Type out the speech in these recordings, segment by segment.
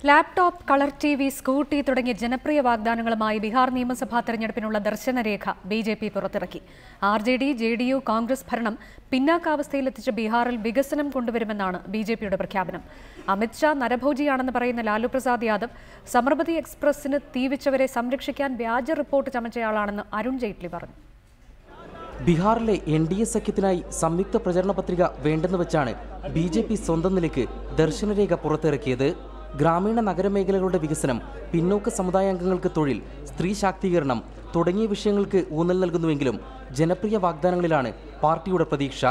Laptop, colour TV, scooty തുടങ്ങിയ ജനപ്രിയ വാഗ്ദാനങ്ങളുമായി ബീഹാർ നിയമസഭാ തെരഞ്ഞെടുപ്പിനുള്ള ദർശനരേഖ ബിജെപി പുറത്തിറക്കി. ആർജെഡി, ജെഡിയു, കോൺഗ്രസ് ഭരണം പിന്നാക്കാവസ്ഥയിലെത്തിച്ച ബീഹാറിൽ വികസനം കൊണ്ടുവരുമെന്നാണ് ബിജെപിയുടെ പ്രഖ്യാപനം. അമിത്ഷാ നരഭോജിയാണെന്ന് പറയുന്ന ലാലു പ്രസാദ് യാദവ് സമർബതി എക്സ്പ്രസിന് തീവച്ചവരെ സംരക്ഷിക്കാൻ വ്യാജ റിപ്പോർട്ട് ചമച്ചയാളാണെന്ന് അരുൺ ജെയ്റ്റ്ലി പറഞ്ഞു. ബീഹാറിലെ NDA സഖ്യത്തിനായി സംയുക്ത പ്രചരണ പത്രിക വേണ്ടെന്ന് വെച്ചാണ് ബിജെപി സ്വന്തം നിലയ്ക്ക് ദർശനരേഖ പുറത്തിറക്കിയത്. ഗ്രാമീണ നഗരമേഖലകളുടെ വികസനം, പിന്നോക്ക സമുദായാംഗങ്ങൾക്ക് തൊഴിൽ, സ്ത്രീ ശാക്തീകരണം തുടങ്ങിയ വിഷയങ്ങൾക്ക് ഊന്നൽ നൽകുന്നുവെങ്കിലും ജനപ്രിയ വാഗ്ദാനങ്ങളിലാണ് പാർട്ടിയുടെ പ്രതീക്ഷ.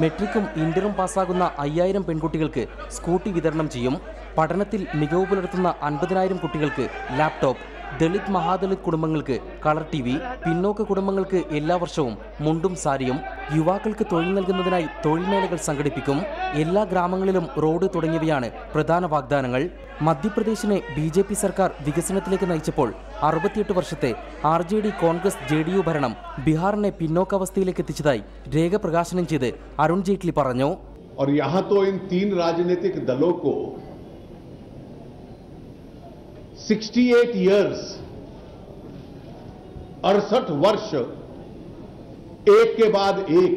മെട്രിക്കും ഇന്ററും പാസ്സാകുന്ന 5000 പെൺകുട്ടികൾക്ക് സ്കൂട്ടി വിതരണം ചെയ്യും. പഠനത്തിൽ മികവ് പുലർത്തുന്ന 50,000 കുട്ടികൾക്ക് ലാപ്ടോപ്പ്, ദളിത് മഹാദളിത് കുടുംബങ്ങൾക്ക് കളർ ടിവി, പിന്നോക്ക കുടുംബങ്ങൾക്ക് എല്ലാ വർഷവും മുണ്ടും സാരിയും, യുവാക്കൾക്ക് തൊഴിൽ നൽകുന്നതിനായി തൊഴിൽ മേളകൾ സംഘടിപ്പിക്കും. എല്ലാ ഗ്രാമങ്ങളിലും റോഡ് തുടങ്ങിയവയാണ് പ്രധാന വാഗ്ദാനങ്ങൾ. മധ്യപ്രദേശിനെ BJP സർക്കാർ വികസനത്തിലേക്ക് നയിച്ചപ്പോൾ 68 വർഷത്തെ RJD, കോൺഗ്രസ്, JDU ഭരണം ബീഹാറിനെ പിന്നോക്കാവസ്ഥയിലേക്ക് എത്തിച്ചതായി രേഖ പ്രകാശനം ചെയ്ത് അരുൺ ജെയ്റ്റ്ലി പറഞ്ഞു. 68 years, 68 वर्ष एक के बाद एक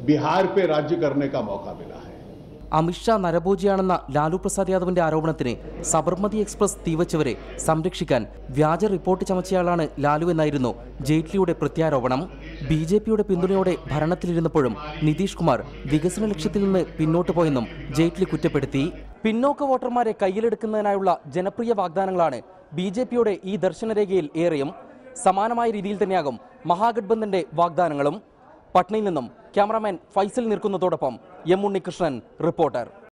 बिहार पे राज्य करने का मौका मिला है. അമിത്ഷാ നരഭോജിയാണെന്ന ലാലു പ്രസാദ് യാദവിന്റെ ആരോപണത്തിന് സബർമതി എക്സ്പ്രസ് തീവച്ചവരെ സംരക്ഷിക്കാൻ വ്യാജ റിപ്പോർട്ട് ചമച്ചയാളാണ് ലാലു എന്നായിരുന്നു ജെയ്റ്റ്ലിയുടെ പ്രത്യാരോപണം. BJPയുടെ പിന്തുണയോടെ ഭരണത്തിലിരുന്നപ്പോഴും നിതീഷ് കുമാർ വികസന ലക്ഷ്യത്തിൽ നിന്ന് പിന്നോട്ട് പോയെന്നും ജെയ്റ്റ്ലി കുറ്റപ്പെടുത്തി. പിന്നോക്ക വോട്ടർമാരെ കയ്യിലെടുക്കുന്നതിനായുള്ള ജനപ്രിയ വാഗ്ദാനങ്ങളാണ് BJPയുടെ ഈ ദർശനരേഖയിൽ ഏറെയും. സമാനമായ രീതിയിൽ തന്നെയാകും മഹാഗഡ്ബന്ധന്റെ വാഗ്ദാനങ്ങളും. പട്നയിൽ നിന്നും ക്യാമറാമാൻ ഫൈസൽ നിൽക്കുന്നതോടൊപ്പം M. ഉണ്ണികൃഷ്ണൻ, റിപ്പോർട്ടർ.